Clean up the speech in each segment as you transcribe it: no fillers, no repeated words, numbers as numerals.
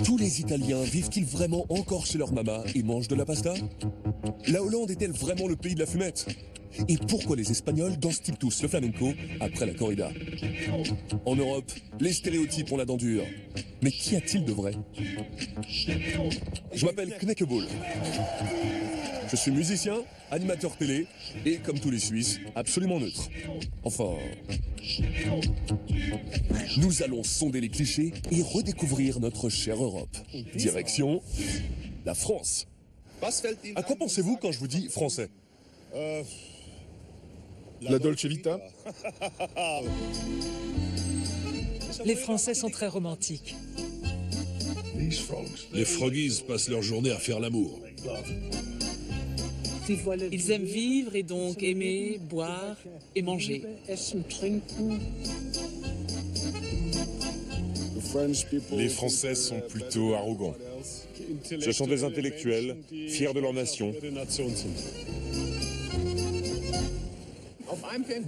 Tous les Italiens vivent-ils vraiment encore chez leur maman et mangent de la pasta? La Hollande est-elle vraiment le pays de la fumette? Et pourquoi les Espagnols dansent-ils tous le flamenco après la corrida? En Europe, les stéréotypes ont la dent dure. Mais qu'y a-t-il de vrai? Je m'appelle Knekeball. Je suis musicien, animateur télé et, comme tous les Suisses, absolument neutre. Enfin... Nous allons sonder les clichés et redécouvrir notre chère Europe. Direction... la France. À quoi pensez-vous quand je vous dis français? La Dolce Vita. Les Français sont très romantiques. Les Froggies passent leur journée à faire l'amour. Ils aiment vivre et donc aimer, boire et manger. Les Français sont plutôt arrogants. Ce sont des intellectuels, fiers de leur nation.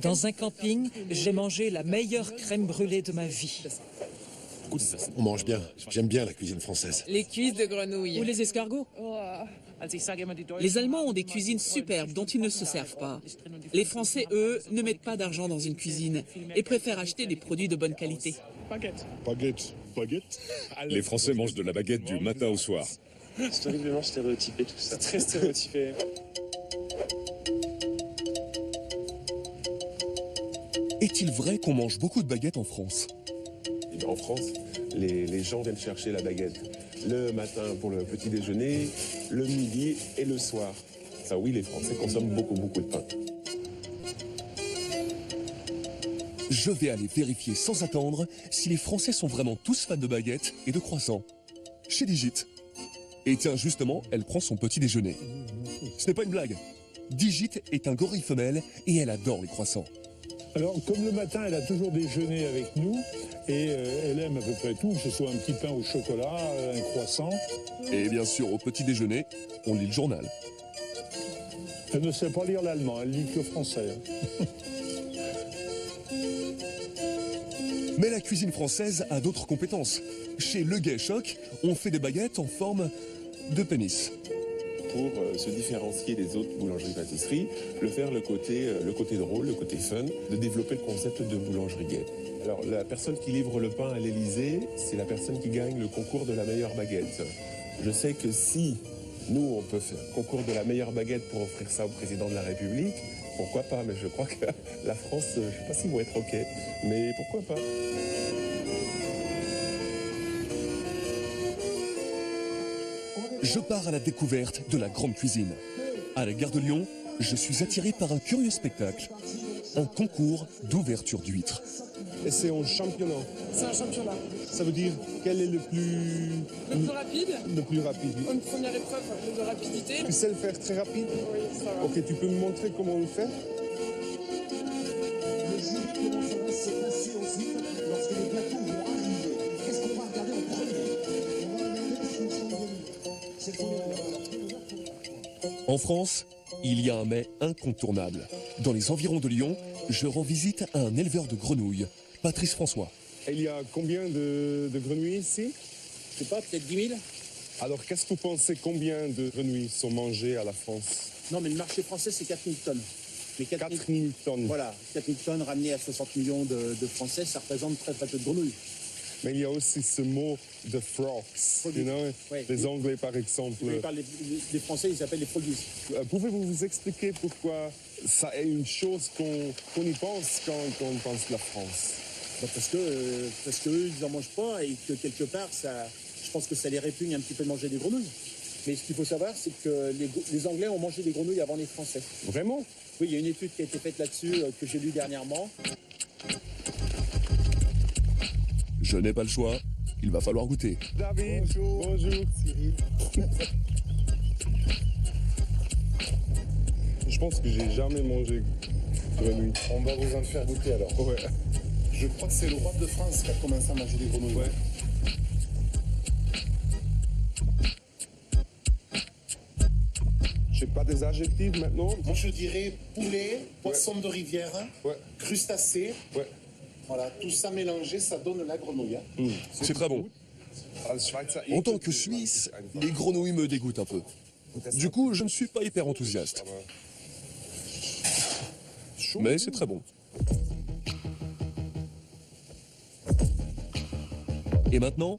Dans un camping, j'ai mangé la meilleure crème brûlée de ma vie. On mange bien. J'aime bien la cuisine française. Les cuisses de grenouille. Ou les escargots. Les Allemands ont des cuisines superbes dont ils ne se servent pas. Les Français, eux, ne mettent pas d'argent dans une cuisine et préfèrent acheter des produits de bonne qualité. Baguette. Les Français mangent de la baguette du matin au soir. C'est horriblement stéréotypé tout ça. Très stéréotypé. Est-il vrai qu'on mange beaucoup de baguettes en France? En France, les gens viennent chercher la baguette le matin pour le petit déjeuner, le midi et le soir. Ça oui, les Français consomment beaucoup de pain. Je vais aller vérifier sans attendre si les Français sont vraiment tous fans de baguettes et de croissants. Chez Digit. Et tiens, justement, elle prend son petit déjeuner. Ce n'est pas une blague. Digit est un gorille femelle et elle adore les croissants. Alors, comme le matin, elle a toujours déjeuné avec nous, et elle aime à peu près tout, que ce soit un petit pain au chocolat, un croissant. Et bien sûr, au petit déjeuner, on lit le journal. Elle ne sait pas lire l'allemand, elle lit que le français. Mais la cuisine française a d'autres compétences. Chez Le Gay Choc, on fait des baguettes en forme de pénis. Pour se différencier des autres boulangeries-pâtisseries, le côté drôle, le côté fun, de développer le concept de boulangerie gay. Alors, la personne qui livre le pain à l'Élysée, c'est la personne qui gagne le concours de la meilleure baguette. Je sais que si nous, on peut faire le concours de la meilleure baguette pour offrir ça au président de la République, pourquoi pas? Mais je crois que la France, je ne sais pas s'ils vont être OK, mais pourquoi pas? Je pars à la découverte de la grande cuisine. À la gare de Lyon, je suis attiré par un curieux spectacle. Un concours d'ouverture d'huîtres. Et c'est un championnat. C'est un championnat. Ça veut dire quel est le plus rapide? Le plus rapide. Une première épreuve de rapidité. Tu sais le faire très rapide? Oui, ça va. Ok, tu peux me montrer comment on le fait? Comment ça va se passer ensuite lorsque les plateaux vont arriver? Qu'est-ce qu'on va regarder en premier? On va regarder ce qu'ils sont venus. En France, il y a un mets incontournable. Dans les environs de Lyon, je rends visite à un éleveur de grenouilles, Patrice François. Il y a combien de grenouilles ici? Je sais pas, peut-être 10 000. Alors, qu'est-ce que vous pensez, combien de grenouilles sont mangées à la France? Non, mais le marché français, c'est 4 000 tonnes. Mais 4 000 tonnes. Voilà, 4 000 tonnes ramenées à 60 millions de Français, ça représente très peu de grenouilles. Mais il y a aussi ce mot de frogs, you know? Ouais. Les Anglais, par exemple. Les Français, ils s'appellent les froggies. Pouvez-vous vous expliquer pourquoi ça est une chose qu'on y pense quand on pense la France? Parce que eux, ils n'en mangent pas et que quelque part, je pense que ça les répugne un petit peu de manger des grenouilles. Mais ce qu'il faut savoir, c'est que les Anglais ont mangé des grenouilles avant les Français. Vraiment? Oui, il y a une étude qui a été faite là-dessus, que j'ai lue dernièrement. Je n'ai pas le choix, il va falloir goûter. David, bonjour. Cyril. Je pense que j'ai jamais mangé grenouille. On va vous en faire goûter alors. Ouais. Je crois que c'est le roi de France qui a commencé à manger des grenouilles. Ouais. J'ai pas des adjectifs maintenant. Moi je dirais poulet, poisson de rivière, crustacés. Ouais. Voilà, tout ça mélangé, ça donne la grenouille. C'est très bon. En tant que Suisse, les grenouilles me dégoûtent un peu. Du coup, je ne suis pas hyper enthousiaste. Mais c'est très bon. Et maintenant,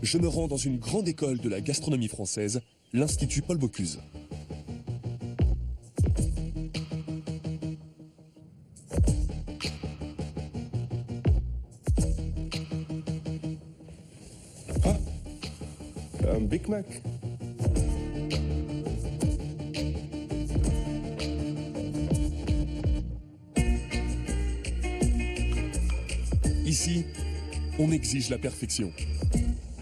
je me rends dans une grande école de la gastronomie française, l'Institut Paul Bocuse. Un Big Mac. Ici, on exige la perfection.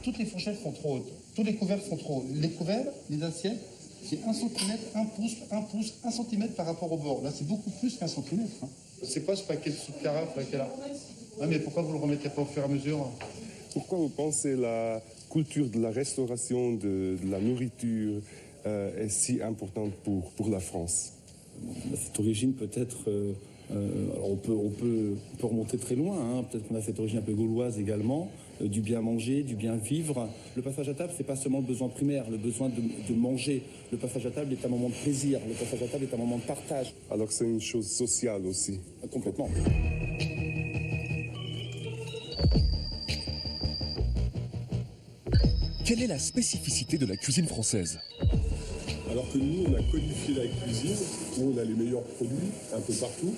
Toutes les fourchettes sont trop hautes, tous les couverts sont trop hauts. Les couverts, les assiettes, c'est 1 cm, 1 pouce, 1 pouce, 1 cm par rapport au bord. Là, c'est beaucoup plus qu'1 cm. Hein. C'est quoi ce paquet de soupe carafe là, qui est là? Ah, mais pourquoi vous le remettez pas au fur et à mesure? Pourquoi vous pensez la culture de la restauration, de la nourriture est si importante pour la France? Cette origine peut-être, on peut remonter très loin, hein. Peut-être qu'on a cette origine un peu gauloise également, du bien manger, du bien vivre. Le passage à table, c'est pas seulement le besoin primaire, le besoin de manger. Le passage à table est un moment de plaisir, le passage à table est un moment de partage. Alors c'est une chose sociale aussi. Complètement. Quelle est la spécificité de la cuisine française? Alors que nous, on a codifié la cuisine, où on a les meilleurs produits un peu partout,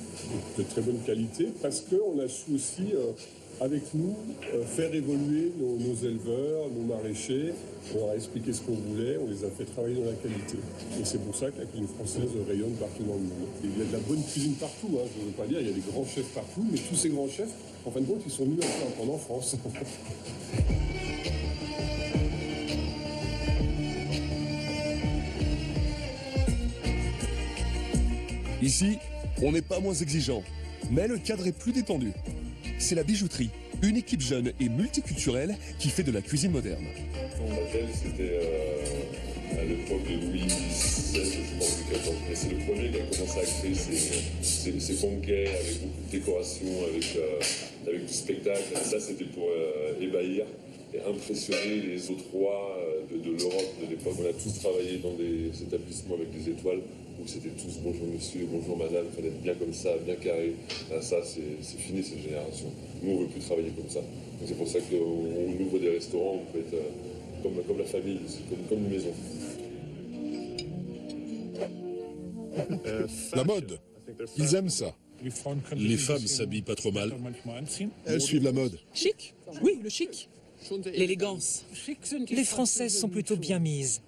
de très bonne qualité, parce qu'on a su aussi, avec nous, faire évoluer nos éleveurs, nos maraîchers. On leur a expliqué ce qu'on voulait, on les a fait travailler dans la qualité. Et c'est pour ça que la cuisine française rayonne partout dans le monde. Et il y a de la bonne cuisine partout, hein, je ne veux pas dire, il y a des grands chefs partout, mais tous ces grands chefs, en fin de compte, ils sont venus en France. Ici, on n'est pas moins exigeant, mais le cadre est plus détendu. C'est la bijouterie, une équipe jeune et multiculturelle qui fait de la cuisine moderne. Son modèle, c'était à l'époque de Louis XVI, je pense, Louis XIV. Mais c'est le premier qui a commencé à créer ses banquets avec beaucoup de décorations, avec du spectacle. Et ça, c'était pour ébahir et impressionner les autres rois de l'Europe de l'époque. On a tous travaillé dans des établissements avec des étoiles où c'était tous bonjour monsieur, bonjour madame, il fallait être bien comme ça, bien carré. Ah, ça, c'est fini cette génération. Nous, on ne veut plus travailler comme ça. Donc, c'est pour ça qu'on ouvre des restaurants, on peut être comme la famille, comme une maison. La mode, ils aiment ça. Les femmes s'habillent pas trop mal. Elles suivent la mode. Chic? Oui, le chic. L'élégance. Les Françaises sont plutôt bien mises.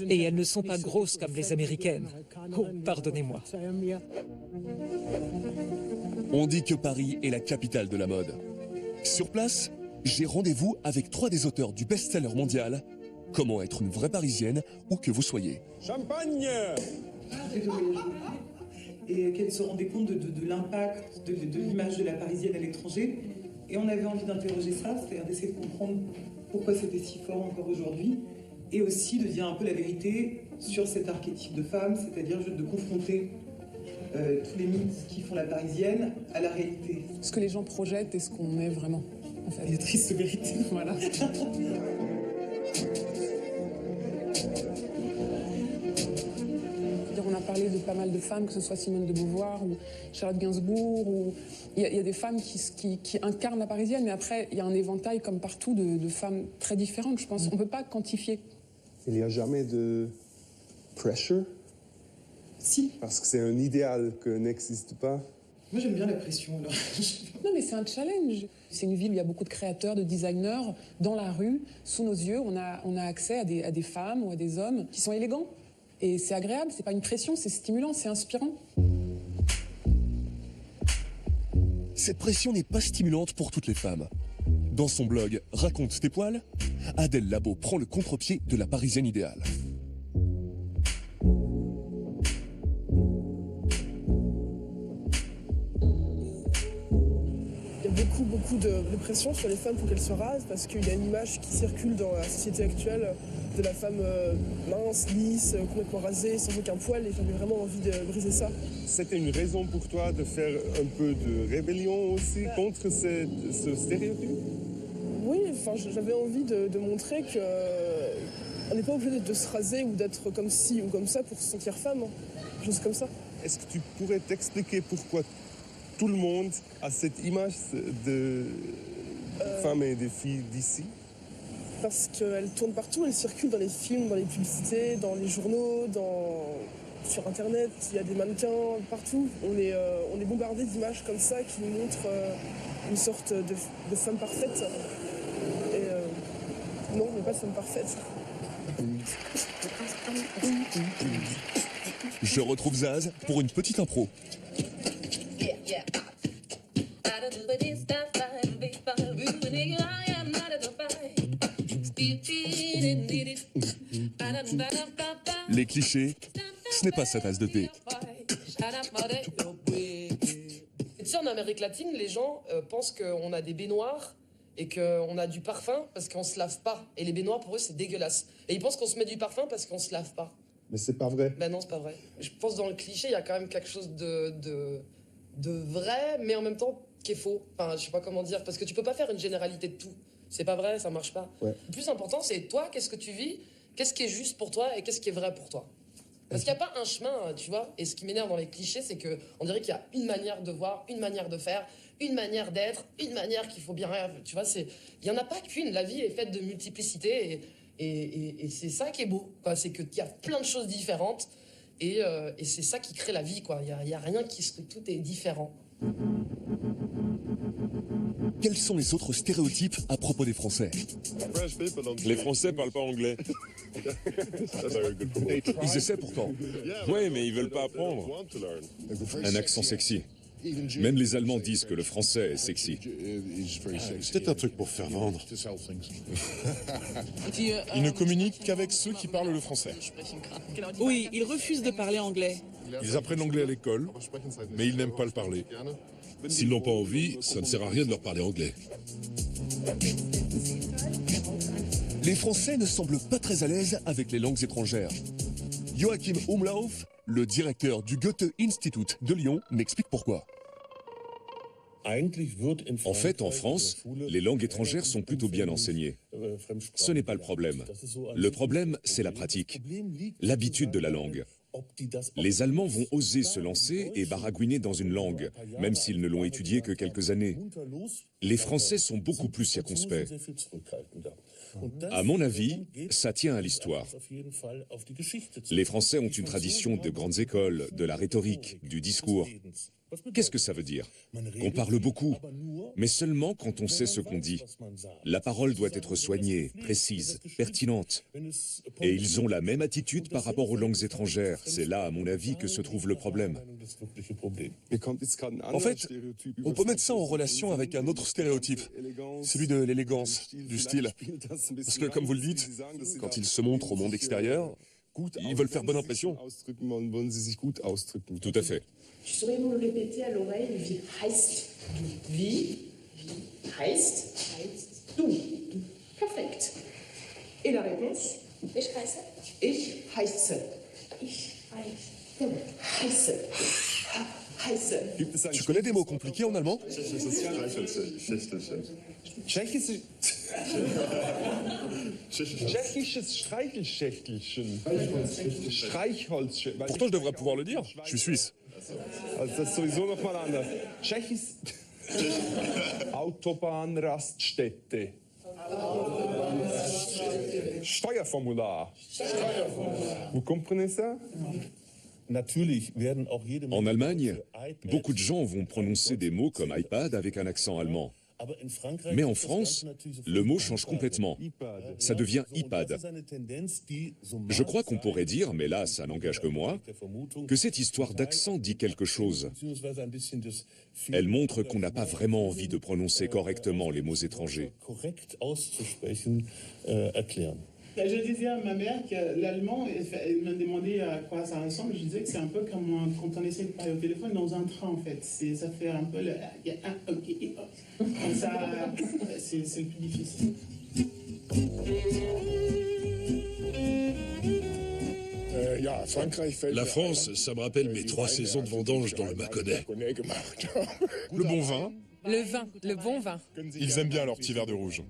Et elles ne sont pas grosses comme les Américaines. Oh, pardonnez-moi. On dit que Paris est la capitale de la mode. Sur place, j'ai rendez-vous avec 3 des auteurs du best-seller mondial, Comment être une vraie Parisienne, où que vous soyez. Champagne! Et qu'elles se rendaient compte de l'impact de l'image de la Parisienne à l'étranger. Et on avait envie d'interroger ça, c'est-à-dire d'essayer de comprendre pourquoi c'était si fort encore aujourd'hui, et aussi de dire un peu la vérité sur cet archétype de femme, c'est-à-dire de confronter tous les mythes qui font la Parisienne à la réalité. Ce que les gens projettent et ce qu'on est vraiment, en fait. Une triste vérité. Voilà. On a parlé de pas mal de femmes, que ce soit Simone de Beauvoir ou Charlotte Gainsbourg. Ou... Il y a des femmes qui incarnent la Parisienne, mais après, il y a un éventail, comme partout, de femmes très différentes, je pense. On ne peut pas quantifier. Il n'y a jamais de pressure? Si. Parce que c'est un idéal qui n'existe pas. Moi, j'aime bien la pression, alors. Non, mais c'est un challenge. C'est une ville où il y a beaucoup de créateurs, de designers. Dans la rue, sous nos yeux, on a accès à des femmes ou à des hommes qui sont élégants. Et c'est agréable, c'est pas une pression, c'est stimulant, c'est inspirant. Cette pression n'est pas stimulante pour toutes les femmes. Dans son blog Raconte tes poils, Adèle Labo prend le contre-pied de la Parisienne idéale. Il y a beaucoup de pression sur les femmes pour qu'elles se rasent, parce qu'il y a une image qui circule dans la société actuelle de la femme mince, lisse, complètement rasée, sans aucun poil, et j'avais vraiment envie de briser ça. C'était une raison pour toi de faire un peu de rébellion aussi contre ce stéréotype? Oui, j'avais envie de montrer que on n'est pas obligé de se raser ou d'être comme ci ou comme ça pour se sentir femme. Juste comme ça. Est-ce que tu pourrais t'expliquer pourquoi tout le monde a cette image de femmes et des filles d'ici? Parce qu'elles tournent partout, elles circulent dans les films, dans les publicités, dans les journaux, sur Internet, il y a des mannequins partout. On est bombardé d'images comme ça qui nous montrent une sorte de femme parfaite. Et non, on n'est pas de femme parfaite. Je retrouve Zaz pour une petite impro. Les clichés, ce n'est pas sa tasse de thé. Tu sais, en Amérique latine, les gens pensent qu'on a des baignoires et qu'on a du parfum parce qu'on se lave pas. Et les baignoires, pour eux, c'est dégueulasse. Et ils pensent qu'on se met du parfum parce qu'on se lave pas. Mais c'est pas vrai. Ben non, c'est pas vrai. Je pense dans le cliché, il y a quand même quelque chose de vrai, mais en même temps qui est faux. Enfin, je sais pas comment dire, parce que tu peux pas faire une généralité de tout. C'est pas vrai, ça marche pas. Ouais. Le plus important, c'est toi, qu'est-ce que tu vis, qu'est-ce qui est juste pour toi et qu'est-ce qui est vrai pour toi. Parce qu'il n'y a pas un chemin, tu vois. Et ce qui m'énerve dans les clichés, c'est qu'on dirait qu'il y a une manière de voir, une manière de faire, une manière d'être, une manière qu'il faut bien... Tu vois, il n'y en a pas qu'une. La vie est faite de multiplicité et c'est ça qui est beau, quoi. C'est qu'il y a plein de choses différentes et c'est ça qui crée la vie, quoi. Il n'y a rien qui se... Tout est différent. Quels sont les autres stéréotypes à propos des Français? Les Français parlent pas anglais. Ils essaient pourtant. Ouais, mais ils veulent pas apprendre. Un accent sexy. Même les Allemands disent que le français est sexy. C'est peut-être un truc pour faire vendre. Ils ne communiquent qu'avec ceux qui parlent le français. Oui, ils refusent de parler anglais. Ils apprennent l'anglais à l'école, mais ils n'aiment pas le parler. S'ils n'ont pas envie, ça ne sert à rien de leur parler anglais. Les Français ne semblent pas très à l'aise avec les langues étrangères. Joachim Umlauf, le directeur du Goethe-Institut de Lyon, m'explique pourquoi. En fait, en France, les langues étrangères sont plutôt bien enseignées. Ce n'est pas le problème. Le problème, c'est la pratique, l'habitude de la langue. Les Allemands vont oser se lancer et baragouiner dans une langue, même s'ils ne l'ont étudiée que quelques années. Les Français sont beaucoup plus circonspects. À mon avis, ça tient à l'histoire. Les Français ont une tradition de grandes écoles, de la rhétorique, du discours. Qu'est-ce que ça veut dire? Qu'on parle beaucoup, mais seulement quand on sait ce qu'on dit. La parole doit être soignée, précise, pertinente. Et ils ont la même attitude par rapport aux langues étrangères. C'est là, à mon avis, que se trouve le problème. En fait, on peut mettre ça en relation avec un autre stéréotype, celui de l'élégance, du style. Parce que, comme vous le dites, quand ils se montrent au monde extérieur, ils veulent faire bonne impression. Tout à fait. Tu saurais nous le répéter à l'oreille, wie heißt du? Wie heißt du? Perfekt. Et la réponse? Ich heiße. Ich heiße. Ich heiße. Heiße. Tu connais des mots compliqués en allemand? Tschechisches Streichelschächtelchen. Streichholzchen. Pourtant, je devrais pouvoir le dire. Je suis suisse. Also das ist sowieso noch mal anders. Tschechis Autobahnraststätte. Steuerformular. Vous comprenez ça? En Allemagne, beaucoup de gens vont prononcer des mots comme iPad avec un accent allemand. Mais en France, le mot change complètement. Ça devient iPad. Je crois qu'on pourrait dire, mais là, ça n'engage que moi, que cette histoire d'accent dit quelque chose. Elle montre qu'on n'a pas vraiment envie de prononcer correctement les mots étrangers. Je disais à ma mère que l'allemand, elle m'a demandé à quoi ça ressemble. Je disais que c'est un peu comme quand on essaie de parler au téléphone dans un train, en fait. Ça fait un peu le... Comme ça, c'est le plus difficile. La France, ça me rappelle mes 3 saisons de vendange dans le Mâconnais. Le bon vin. Le vin, le bon vin. Ils aiment bien leur petit verre de rouge.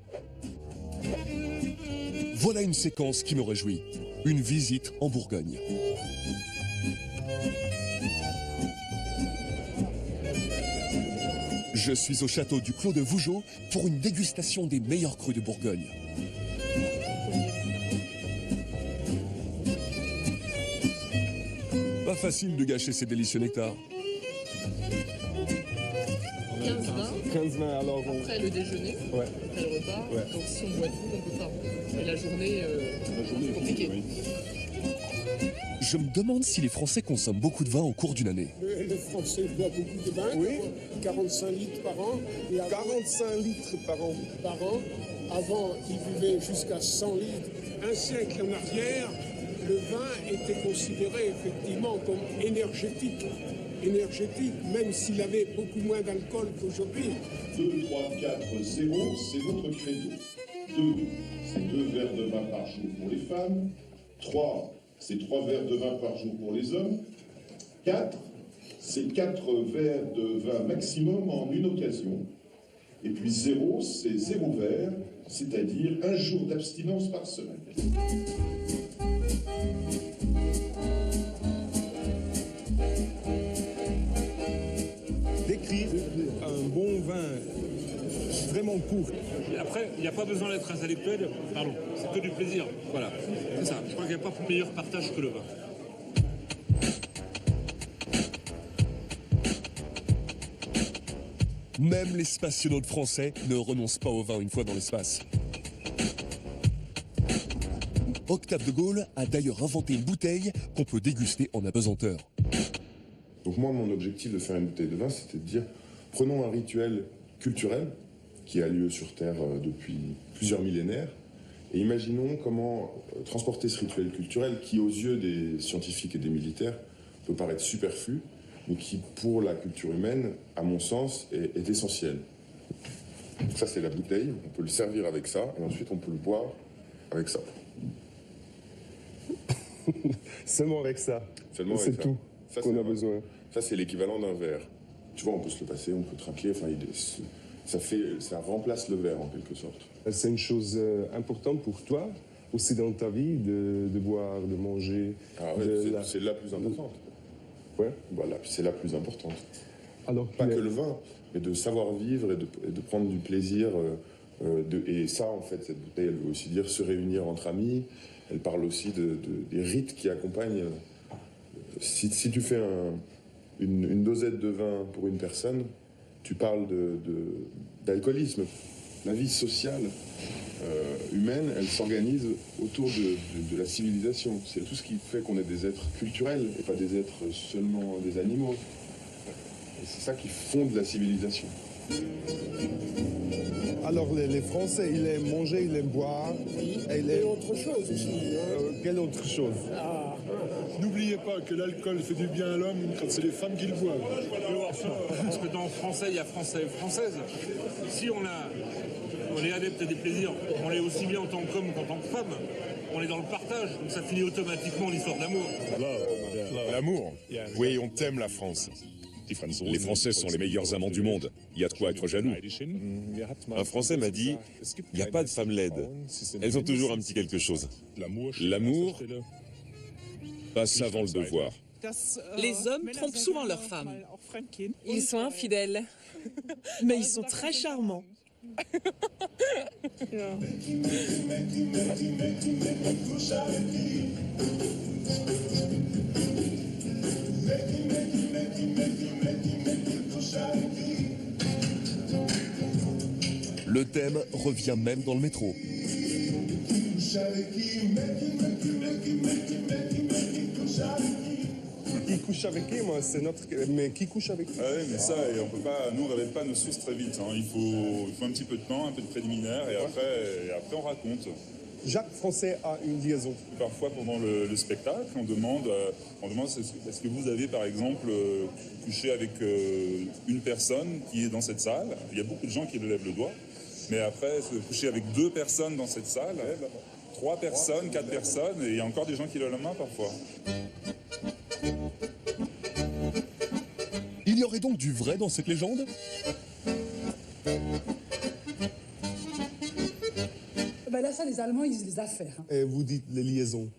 Voilà une séquence qui me réjouit. Une visite en Bourgogne. Je suis au château du Clos de Vougeot pour une dégustation des meilleurs crus de Bourgogne. Pas facile de gâcher ces délicieux nectars. 15-20, alors après le déjeuner, ouais. Après le repas. Ouais. Donc si on boit tout, on peut pas. Mais la journée, c'est compliqué. Oui. Je me demande si les Français consomment beaucoup de vin au cours d'une année. Les Français boivent beaucoup de vin, oui. 45 litres par an. Et avant, 45 litres par an. Avant, ils buvaient jusqu'à 100 litres. Un siècle en arrière, le vin était considéré effectivement comme énergétique, même s'il avait beaucoup moins d'alcool qu'aujourd'hui. 2, 3, 4, 0, c'est votre credo. 2, c'est 2 verres de vin par jour pour les femmes. 3, c'est 3 verres de vin par jour pour les hommes. 4, c'est 4 verres de vin maximum en une occasion. Et puis 0, c'est 0 verre, c'est-à-dire 1 jour d'abstinence par semaine. Décrire un bon vin vraiment court. Après, il n'y a pas besoin d'être intellectuel, pardon, c'est que du plaisir. Voilà, c'est ça. Je crois qu'il n'y a pas meilleur partage que le vin. Même les spationautes français ne renoncent pas au vin une fois dans l'espace. Octave de Gaulle a d'ailleurs inventé une bouteille qu'on peut déguster en apesanteur. Donc moi, mon objectif de faire une bouteille de vin, c'était de dire, prenons un rituel culturel qui a lieu sur Terre depuis plusieurs millénaires, et imaginons comment transporter ce rituel culturel qui, aux yeux des scientifiques et des militaires, peut paraître superflu, mais qui, pour la culture humaine, à mon sens, est essentiel. Ça, c'est la bouteille, on peut le servir avec ça, et ensuite on peut le boire avec ça. Seulement avec ça. Seulement avec c'est ça. tout qu'on a besoin. Ça, c'est l'équivalent d'un verre. Tu vois, on peut se le passer, on peut trinquer, enfin, ça remplace le verre en quelque sorte. C'est une chose importante pour toi, aussi dans ta vie, de boire, de manger. Ah ouais, c'est la plus importante. Ouais. Voilà, c'est la plus importante. Alors, pas que le vin, mais de savoir vivre et de prendre du plaisir. Et ça, en fait, cette bouteille, elle veut aussi dire se réunir entre amis. Elle parle aussi des rites qui accompagnent. Si tu fais une dosette de vin pour une personne, tu parles d'alcoolisme. La vie sociale humaine, elle s'organise autour de la civilisation. C'est tout ce qui fait qu'on est des êtres culturels et pas des êtres seulement des animaux. Et c'est ça qui fonde la civilisation. Alors les Français, ils aiment manger, ils aiment boire. Et autre chose aussi. Quelle autre chose? N'oubliez pas que l'alcool fait du bien à l'homme quand c'est les femmes qui le boivent. Parce que dans français, il y a français et française. Si on est adepte des plaisirs, on l'est aussi bien en tant qu'homme qu'en tant que femme. On est dans le partage, donc ça finit automatiquement l'histoire d'amour. L'amour. Oui, on t'aime la France. Les Français sont les meilleurs amants du monde. Il y a de quoi être jaloux. Un Français m'a dit, il n'y a pas de femmes laides. Elles ont toujours un petit quelque chose. L'amour passe avant le devoir. Les hommes trompent souvent leurs femmes. Ils sont infidèles, mais ils sont très charmants. Le thème revient même dans le métro. Qui couche avec qui, moi, c'est notre... Mais qui couche avec qui? Ah oui, mais ça, on peut pas, nous on révèle pas nos sources très vite. Hein. Il faut un petit peu de temps, un peu de préliminaire, et après on raconte. Jacques Français a une liaison. Parfois pendant le spectacle, on demande est-ce que vous avez par exemple couché avec une personne qui est dans cette salle? Il y a beaucoup de gens qui lèvent le doigt, mais après coucher avec 2 personnes dans cette salle, 3 personnes, 4 personnes, et il y a encore des gens qui lèvent la main parfois. Il y aurait donc du vrai dans cette légende? Là, ça, les Allemands, ils disent les affaires. Et vous dites les liaisons.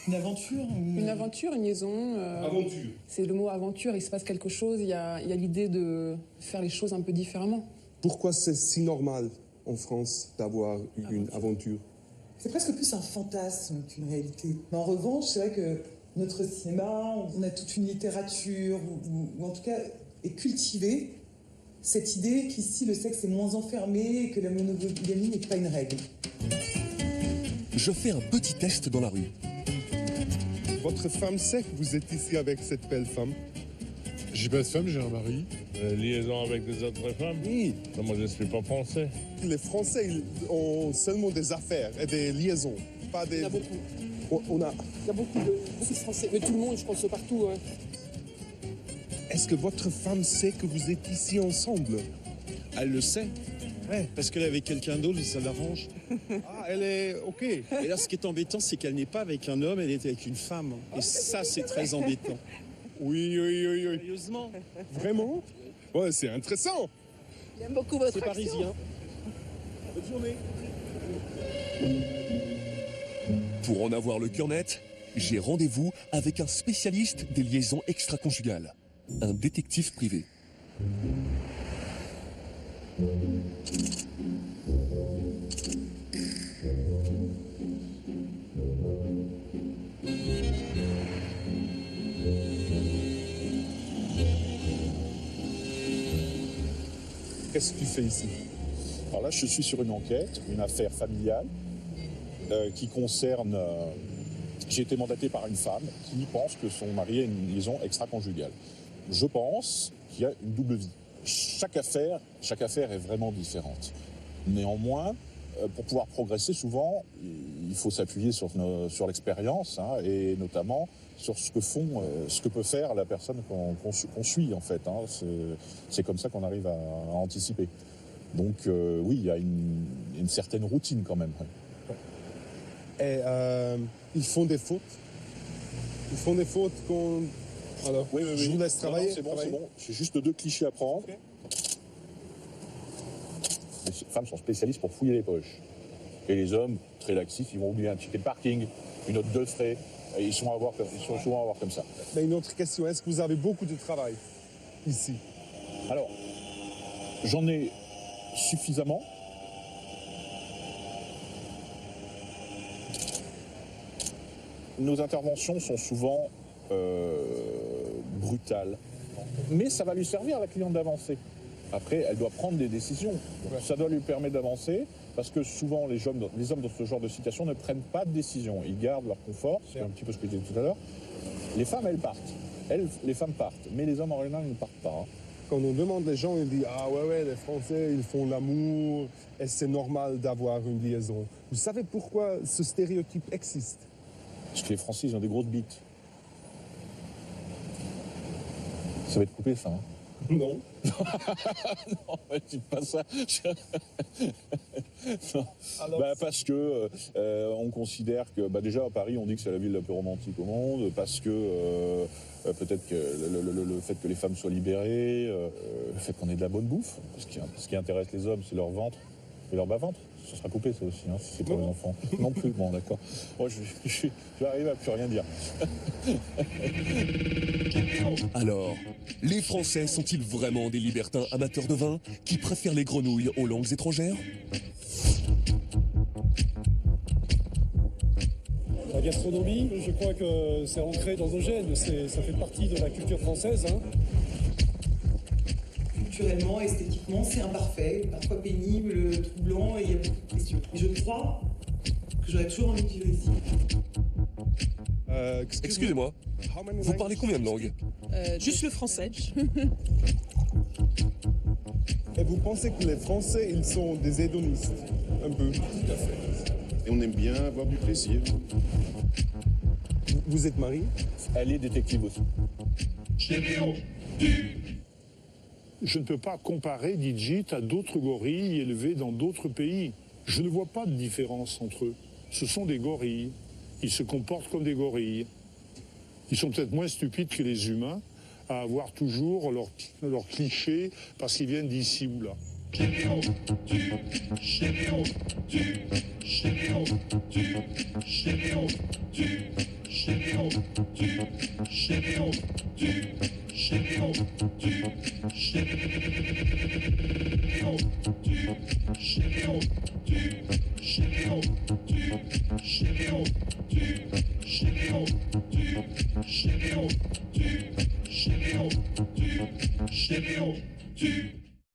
Une aventure Une aventure, une liaison. Aventure. C'est le mot aventure, il se passe quelque chose, il y a l'idée de faire les choses un peu différemment. Pourquoi c'est si normal en France d'avoir une aventure? C'est presque plus un fantasme qu'une réalité. Mais en revanche, c'est vrai que notre cinéma, on a toute une littérature, ou en tout cas est cultivée cette idée qu'ici le sexe est moins enfermé et que la monogamie n'est pas une règle. Je fais un petit test dans la rue. Votre femme sait que vous êtes ici avec cette belle femme? J'ai pas de femme, j'ai un mari. Liaison avec des autres femmes? Oui. Non, moi, je ne suis pas français. Les Français ils ont seulement des affaires et des liaisons, pas des... Il y en a beaucoup. Il y a beaucoup de Français, mais tout le monde, je pense, partout. Hein. Est-ce que votre femme sait que vous êtes ici ensemble? Elle le sait. Ouais. Parce qu'elle est avec quelqu'un d'autre et ça l'arrange. Ah, elle est OK. Et là, ce qui est embêtant, c'est qu'elle n'est pas avec un homme, elle est avec une femme. Et ça, c'est très embêtant. Oui. Sérieusement? Vraiment? Ouais, c'est intéressant. J'aime beaucoup votre C'est parisien. Bonne journée. Pour en avoir le cœur net, j'ai rendez-vous avec un spécialiste des liaisons extra-conjugales, un détective privé. Qu'est-ce que tu fais ici? Alors là, je suis sur une enquête, une affaire familiale qui concerne... j'ai été mandaté par une femme qui pense que son mari a une liaison extra-conjugale. Je pense qu'il y a une double vie. Chaque affaire est vraiment différente. Néanmoins, pour pouvoir progresser, souvent, il faut s'appuyer sur l'expérience, hein, et notamment sur ce que peut faire la personne qu'on suit, en fait. Hein. C'est comme ça qu'on arrive à anticiper. Donc, oui, il y a une certaine routine quand même. Et ils font des fautes? Ils font des fautes qu'on... Alors, oui. Je vous laisse travailler. Non, c'est bon. J'ai juste 2 clichés à prendre. Okay. Les femmes sont spécialistes pour fouiller les poches. Et les hommes, très laxistes, ils vont oublier un ticket de parking, une note de frais. Et ils sont souvent à voir comme ça. Mais une autre question, est-ce que vous avez beaucoup de travail ici? Alors, j'en ai suffisamment. Nos interventions sont souvent brutales. Mais ça va lui servir à la cliente d'avancer. Après, elle doit prendre des décisions. Donc, ça doit lui permettre d'avancer, parce que souvent, les hommes dans ce genre de situation ne prennent pas de décision. Ils gardent leur confort, c'est un petit peu ce que je disais tout à l'heure. Les femmes, elles partent. Les femmes partent, mais les hommes, en général, ne partent pas. Hein. Quand on demande les gens, ils disent « Ah ouais, les Français, ils font l'amour, et c'est normal d'avoir une liaison. » Vous savez pourquoi ce stéréotype existe? Parce que les Français, ils ont des grosses bites. Ça va être coupé, ça, hein? Non. Non, dites pas ça. Non. Parce que on considère que, déjà à Paris, on dit que c'est la ville la plus romantique au monde, parce que peut-être que le fait que les femmes soient libérées, le fait qu'on ait de la bonne bouffe, parce que ce qui intéresse les hommes, c'est leur ventre et leur bas-ventre. Ça sera coupé, ça aussi, hein, si c'est pour les enfants. Non plus, bon, d'accord. Moi, je vais arriver à plus rien dire. Alors, les Français sont-ils vraiment des libertins amateurs de vin qui préfèrent les grenouilles aux langues étrangères? La gastronomie, je crois que c'est ancré dans nos gènes, ça fait partie de la culture française. Hein. Culturellement, esthétiquement, c'est imparfait, parfois pénible, troublant, et il y a beaucoup de questions. Et je crois que j'aurais toujours envie de vivre ici. Excusez-moi, vous parlez combien de langues? Juste le français. Et vous pensez que les Français, ils sont des hédonistes? Un peu. Tout à fait. Et on aime bien avoir du plaisir. Vous êtes marié? Elle est détective aussi. Je ne peux pas comparer Digit à d'autres gorilles élevés dans d'autres pays. Je ne vois pas de différence entre eux. Ce sont des gorilles. Ils se comportent comme des gorilles. Ils sont peut-être moins stupides que les humains à avoir toujours leurs clichés parce qu'ils viennent d'ici ou là. Chimio,